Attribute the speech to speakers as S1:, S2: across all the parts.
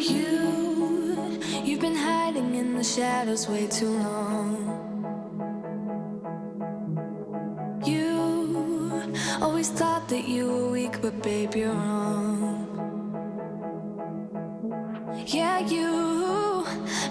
S1: You've been hiding in the shadows way too long. You always thought that you were weak, but babe, you're wrong. Yeah, you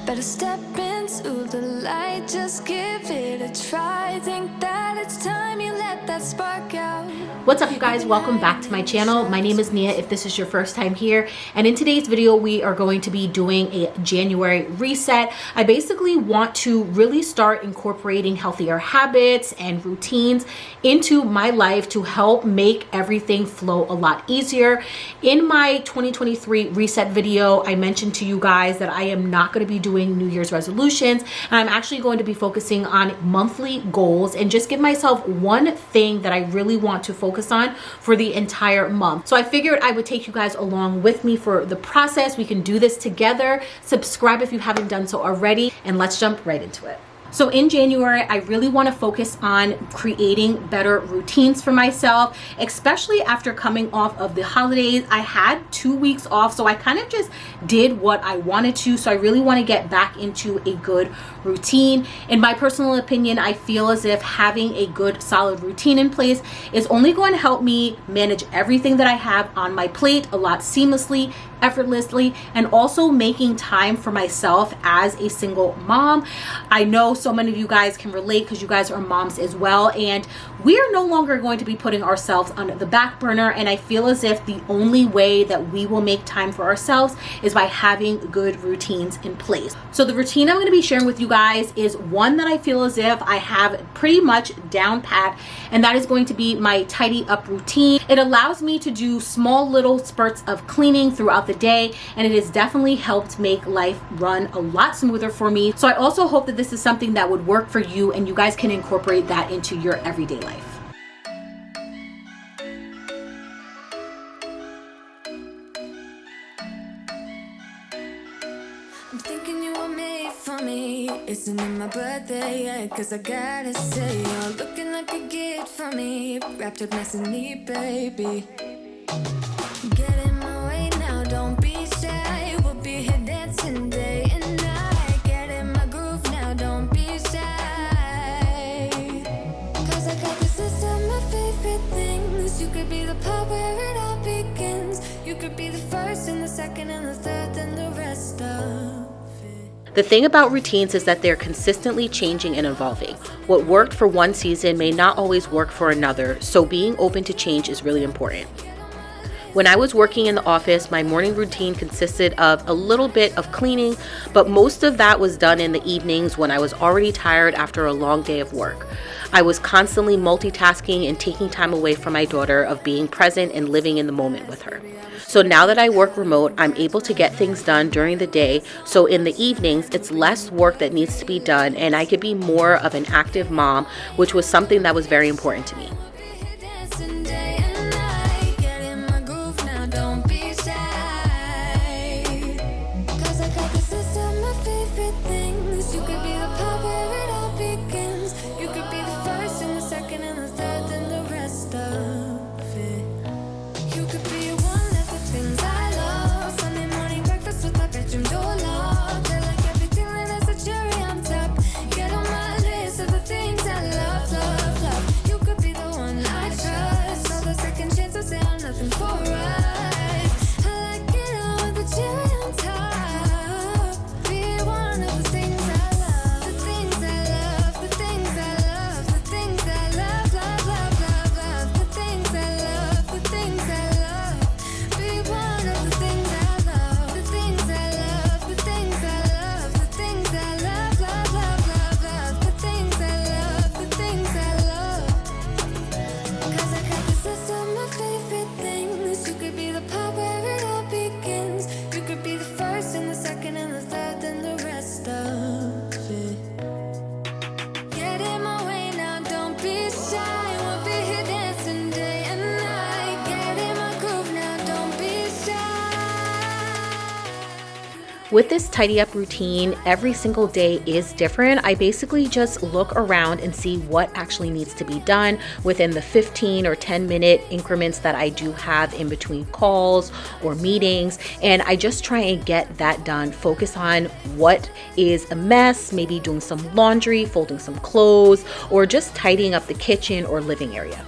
S1: better step into the light, just give it a try. Think that it's time you let that spark out.
S2: What's up, you guys? Welcome back to my channel. My name is Nia if this is your first time here, and in today's video we are going to be doing a January reset. I basically want to really start incorporating healthier habits and routines into my life to help make everything flow a lot easier. In my 2023 reset video, I mentioned to you guys that I am not going to be doing New Year's resolutions, and I'm actually going to be focusing on monthly goals and just give myself one thing that I really want to focus on for the entire month. So I figured I would take you guys along with me for the process. We can do this together. Subscribe if you haven't done so already, and let's jump right into it. So in January, I really want to focus on creating better routines for myself, especially after coming off of the holidays. I had 2 weeks off, so I kind of just did what I wanted to. So I really want to get back into a good routine. In my personal opinion, I feel as if having a good solid routine in place is only going to help me manage everything that I have on my plate a lot seamlessly, effortlessly, and also making time for myself as a single mom. I know so many of you guys can relate because you guys are moms as well, and we are no longer going to be putting ourselves on the back burner, and I feel as if the only way that we will make time for ourselves is by having good routines in place. So the routine I'm going to be sharing with you guys is one that I feel as if I have pretty much down pat, and that is going to be my tidy up routine. It allows me to do small little spurts of cleaning throughout the day, and it has definitely helped make life run a lot smoother for me. So I also hope that this is something that would work for you and you guys can incorporate that into your everyday life.
S1: I'm thinking you were made for me. Isn't it my birthday yet? Cause I gotta say, you're looking like a gift for me, wrapped up nice and neat, baby. Get in my way now, don't be shy. We'll be here dancing day and night. Get in my groove now, don't be shy. Cause I got this list of my favorite things. You could be the part where it all begins. You could be the first and the second and the third and the rest of it.
S2: The thing about routines is that they're consistently changing and evolving. What worked for one season may not always work for another, so being open to change is really important. When I was working in the office, my morning routine consisted of a little bit of cleaning, but most of that was done in the evenings when I was already tired after a long day of work. I was constantly multitasking and taking time away from my daughter, of being present and living in the moment with her. So now that I work remote, I'm able to get things done during the day, so in the evenings, it's less work that needs to be done, and I could be more of an active mom, which was something that was very important to me.
S1: Get on my list of the things I love, love, love. You could be the one
S2: With this tidy up routine, every single day is different. I basically just look around and see what actually needs to be done within the 15 or 10-minute increments that I do have in between calls or meetings. And I just try and get that done. Focus on what is a mess, maybe doing some laundry, folding some clothes, or just tidying up the kitchen or living area.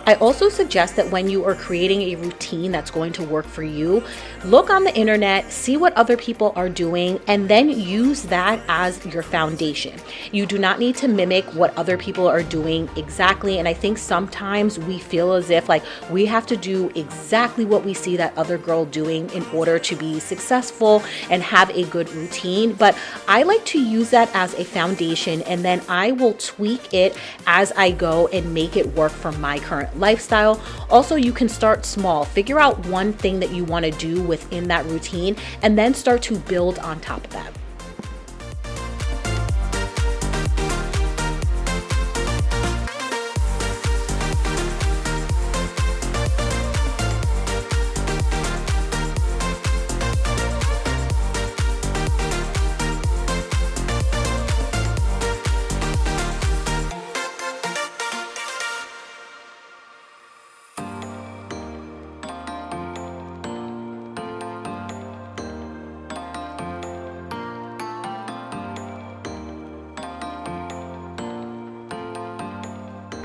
S2: I also suggest that when you are creating a routine that's going to work for you, look on the internet, see what other people are doing, and then use that as your foundation. You do not need to mimic what other people are doing exactly. And I think sometimes we feel as if like we have to do exactly what we see that other girl doing in order to be successful and have a good routine. But I like to use that as a foundation, and then I will tweak it as I go and make it work for my current lifestyle. Also, you can start small. Figure out one thing that you want to do within that routine and then start to build on top of that.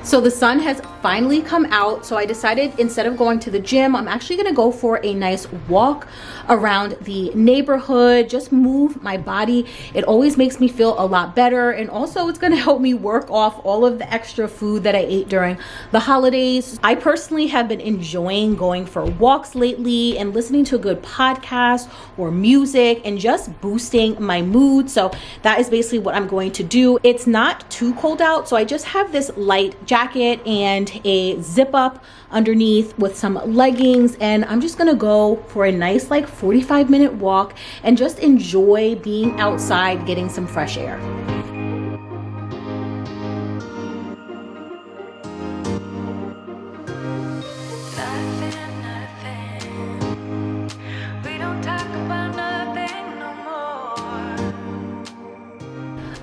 S2: So the sun has finally come out, so I decided instead of going to the gym, I'm actually gonna go for a nice walk around the neighborhood, just move my body. It always makes me feel a lot better, and also it's gonna help me work off all of the extra food that I ate during the holidays. I personally have been enjoying going for walks lately and listening to a good podcast or music and just boosting my mood. So that is basically what I'm going to do. It's not too cold out, so I just have this light jacket and a zip up underneath with some leggings, and I'm just gonna go for a nice like 45-minute walk and just enjoy being outside, getting some fresh air.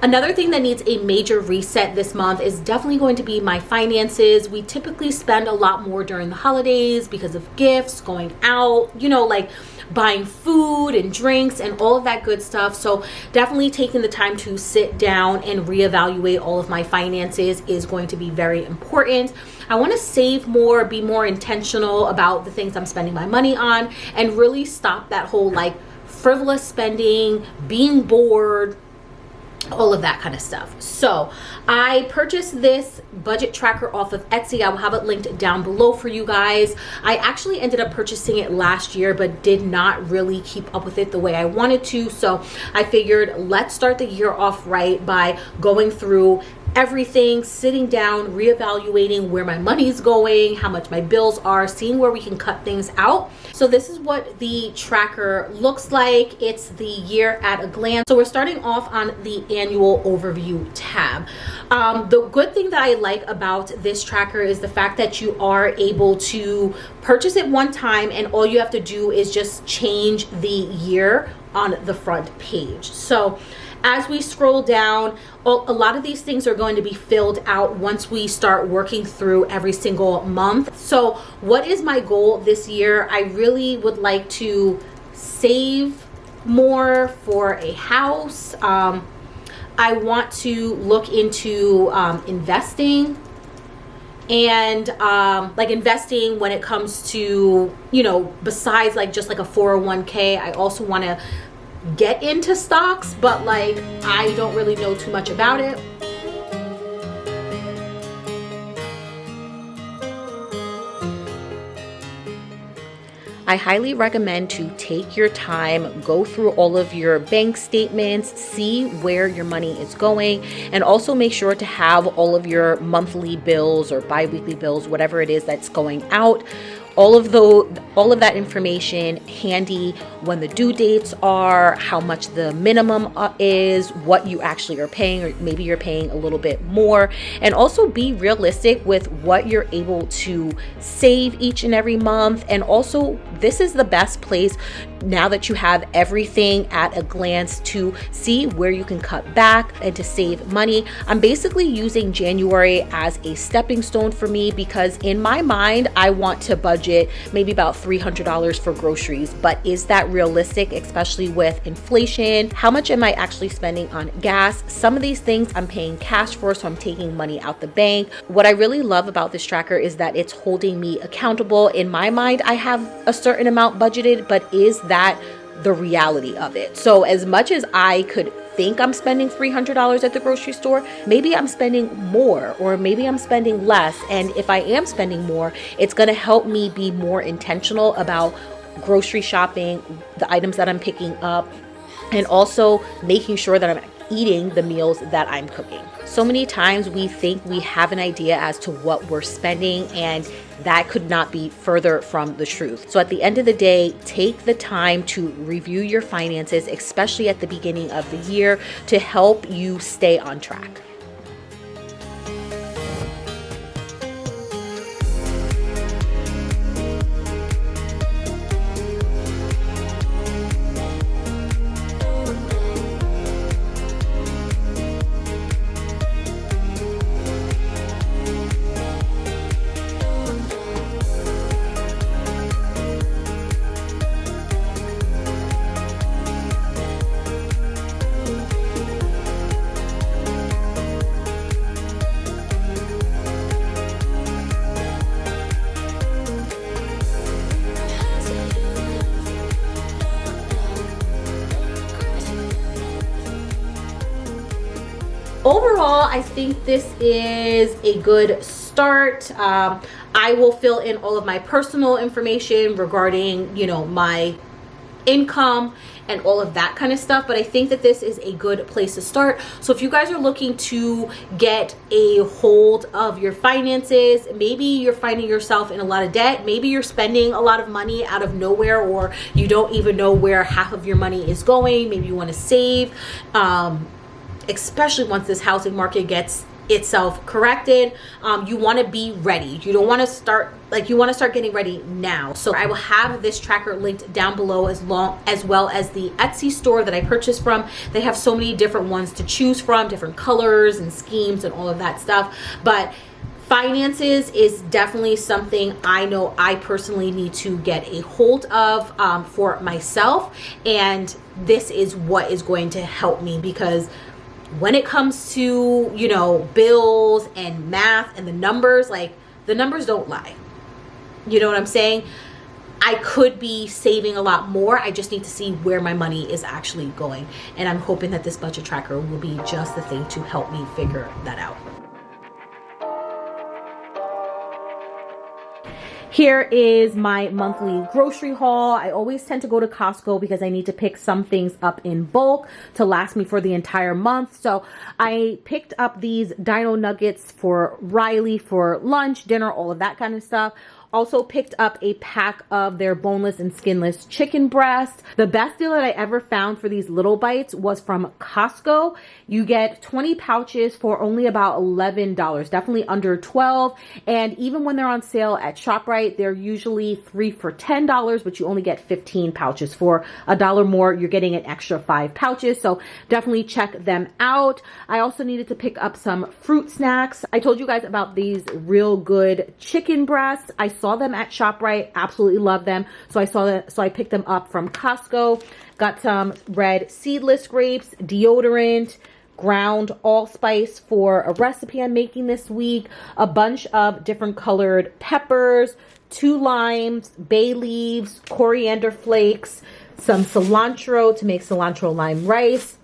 S2: Another thing that needs a major reset this month is definitely going to be my finances. We typically spend a lot more during the holidays because of gifts, going out, you know, like buying food and drinks and all of that good stuff. So definitely taking the time to sit down and reevaluate all of my finances is going to be very important. I want to save more, be more intentional about the things I'm spending my money on, and really stop that whole like frivolous spending, being bored, all of that kind of stuff. So I purchased this budget tracker off of Etsy. I will have it linked down below for you guys. I actually ended up purchasing it last year, but did not really keep up with it the way I wanted to. So I figured let's start the year off right by going through everything, sitting down, reevaluating where my money's going, how much my bills are, seeing where we can cut things out. So this is what the tracker looks like. It's the year at a glance. So we're starting off on the annual overview tab. The good thing that I like about this tracker is the fact that you are able to purchase it one time, and all you have to do is just change the year on the front page. So as we scroll down, a lot of these things are going to be filled out once we start working through every single month. So what is my goal this year? I really would like to save more for a house. I want to look into investing and like investing when it comes to, you know, besides like just like a 401k, I also want to get into stocks, but like I don't really know too much about it. I highly recommend to take your time, go through all of your bank statements, see where your money is going, and also make sure to have all of your monthly bills or bi-weekly bills, whatever it is that's going out, all of that information handy, when the due dates are, how much the minimum is, what you actually are paying, or maybe you're paying a little bit more, and also be realistic with what you're able to save each and every month. And also, this is the best place now that you have everything at a glance to see where you can cut back and to save money. I'm basically using January as a stepping stone for me, because in my mind, I want to budget maybe about $300 for groceries. But is that realistic, especially with inflation? How much am I actually spending on gas? Some of these things I'm paying cash for, so I'm taking money out the bank. What I really love about this tracker is that it's holding me accountable. In my mind, I have a certain amount budgeted, but is that the reality of it? So as much as I could think I'm spending $300 at the grocery store, maybe I'm spending more, or maybe I'm spending less. And if I am spending more, it's going to help me be more intentional about grocery shopping, the items that I'm picking up, and also making sure that I'm eating the meals that I'm cooking. So many times we think we have an idea as to what we're spending, and that could not be further from the truth. So at the end of the day, take the time to review your finances, especially at the beginning of the year, to help you stay on track. Overall, I think this is a good start. I will fill in all of my personal information regarding, you know, my income and all of that kind of stuff, but I think that this is a good place to start. So if you guys are looking to get a hold of your finances, maybe you're finding yourself in a lot of debt, maybe you're spending a lot of money out of nowhere, or you don't even know where half of your money is going, maybe you want to save, especially once this housing market gets itself corrected, you want to be ready. You don't want to start, like, you want to start getting ready now. So I will have this tracker linked down below, as well as the Etsy store that I purchased from. They have so many different ones to choose from, different colors and schemes and all of that stuff. But finances is definitely something I know I personally need to get a hold of for myself, and this is what is going to help me, because when it comes to, you know, bills and math and the numbers, like, the numbers don't lie. You know what I'm saying? I could be saving a lot more. I just need to see where my money is actually going. And I'm hoping that this budget tracker will be just the thing to help me figure that out. Here is my monthly grocery haul. I always tend to go to Costco because I need to pick some things up in bulk to last me for the entire month. So I picked up these dino nuggets for Riley for lunch, dinner, all of that kind of stuff. Also picked up a pack of their boneless and skinless chicken breasts. The best deal that I ever found for these little bites was from Costco. You get 20 pouches for only about $11, definitely under $12. And even when they're on sale at ShopRite, they're usually 3 for $10, but you only get 15 pouches. For $1 more, you're getting an extra 5 pouches. So definitely check them out. I also needed to pick up some fruit snacks. I told you guys about these real good chicken breasts. I saw them at ShopRite, absolutely love them. So I picked them up from Costco. Got some red seedless grapes, deodorant, ground allspice for a recipe I'm making this week, a bunch of different colored peppers, 2 limes, bay leaves, coriander flakes, some cilantro to make cilantro lime rice.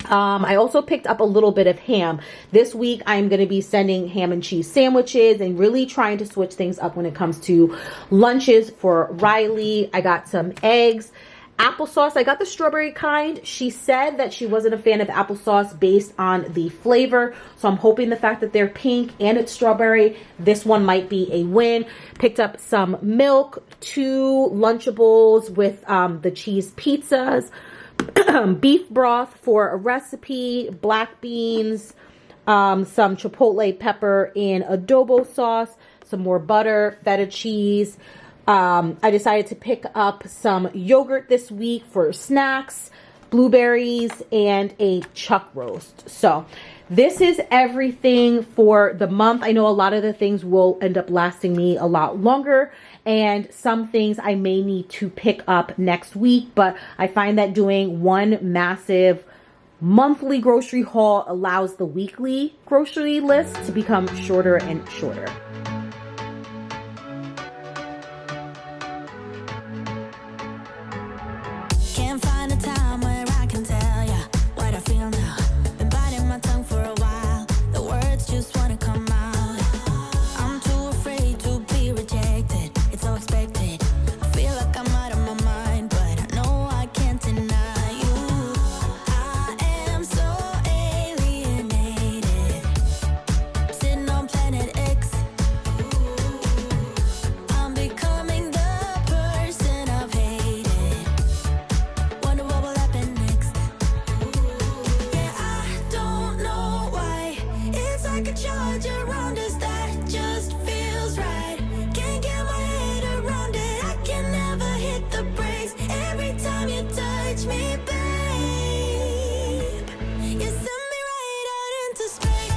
S2: I also picked up a little bit of ham. This week, I'm going to be sending ham and cheese sandwiches and really trying to switch things up when it comes to lunches for Riley. I got some eggs, applesauce. I got the strawberry kind. She said that she wasn't a fan of applesauce based on the flavor. So I'm hoping the fact that they're pink and it's strawberry, this one might be a win. Picked up some milk, 2 Lunchables with the cheese pizzas, beef broth for a recipe, black beans, some chipotle pepper and adobo sauce, some more butter, feta cheese. I decided to pick up some yogurt this week for snacks, blueberries, and a chuck roast. So this is everything for the month. I know a lot of the things will end up lasting me a lot longer, and some things I may need to pick up next week, but I find that doing one massive monthly grocery haul allows the weekly grocery list to become shorter and shorter.
S1: Can't find a time where I can tell ya what I feel now. Been biting my tongue for a while. The words just wanna come out. I'm too afraid to be rejected. It's so expected. I feel like I'm out of my mind, but I know I can't deny you. I am so alienated. Sitting on planet X. I'm becoming the person I've hated. Wonder what will happen next. Yeah, I don't know why. It's like a charge around us that just feels right. Can't get my head around it. I can never hit the brakes. Every time you touch me, babe, you send me right out into space.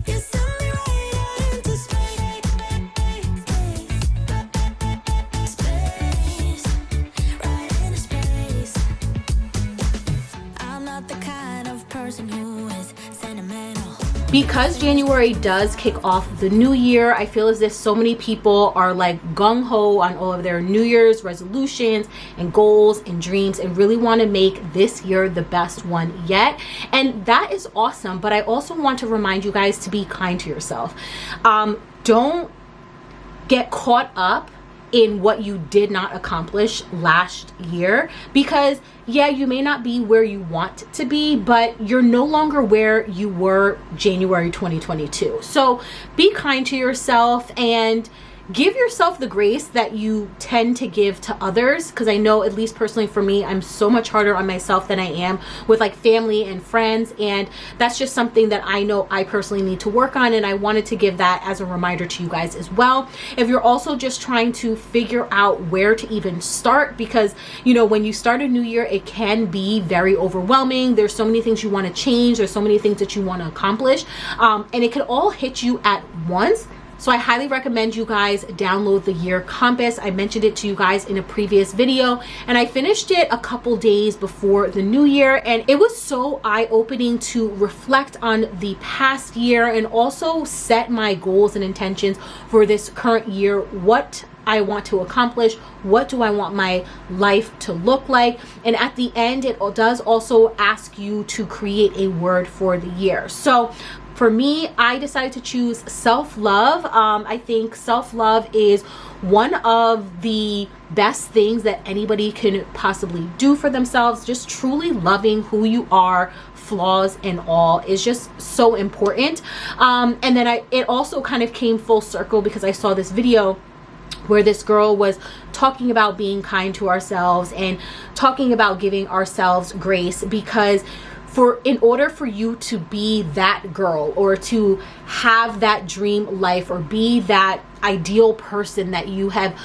S1: You send me right out into space. Right into space. I'm not the kind of person who is sentimental.
S2: Because January does kick off the new year, I feel as if so many people are like gung-ho on all of their New Year's resolutions and goals and dreams and really want to make this year the best one yet. And that is awesome. But I also want to remind you guys to be kind to yourself. Don't get caught up in what you did not accomplish last year, because yeah, you may not be where you want to be, but you're no longer where you were January 2022. So be kind to yourself and give yourself the grace that you tend to give to others, because I know, at least personally for me, I'm so much harder on myself than I am with like family and friends, and that's just something that I know I personally need to work on, and I wanted to give that as a reminder to you guys as well. If you're also just trying to figure out where to even start, because you know, when you start a new year, it can be very overwhelming. There's so many things you want to change, there's so many things that you want to accomplish, and it can all hit you at once. So I highly recommend you guys download the Year Compass. I mentioned it to you guys in a previous video, and I finished it a couple days before the new year, and it was so eye-opening to reflect on the past year and also set my goals and intentions for this current year. What I want to accomplish, what do I want my life to look like, and at the end it does also ask you to create a word for the year. So for me, I decided to choose self-love. I think self-love is one of the best things that anybody can possibly do for themselves. Just truly loving who you are, flaws and all, is just so important. And then it also kind of came full circle because I saw this video where this girl was talking about being kind to ourselves and talking about giving ourselves grace, because in order for you to be that girl or to have that dream life or be that ideal person that you have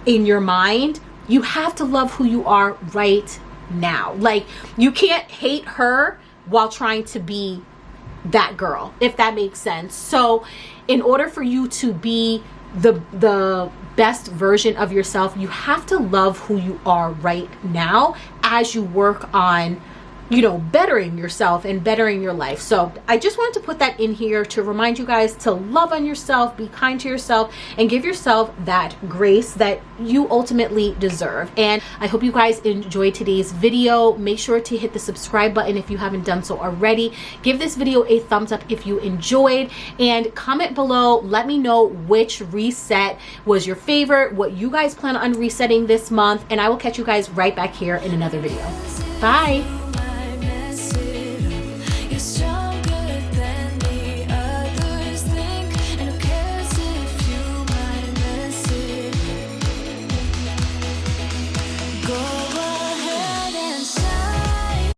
S2: in your mind, you have to love who you are right now. Like, you can't hate her while trying to be that girl, if that makes sense. So in order for you to be the best version of yourself, you have to love who you are right now as you work on, you know, bettering yourself and bettering your life. So I just wanted to put that in here to remind you guys to love on yourself, be kind to yourself, and give yourself that grace that you ultimately deserve. And I hope you guys enjoyed today's video. Make sure to hit the subscribe button if you haven't done so already. Give this video a thumbs up if you enjoyed, and comment below. Let me know which reset was your favorite, what you guys plan on resetting this month, and I will catch you guys right back here in another video. Bye.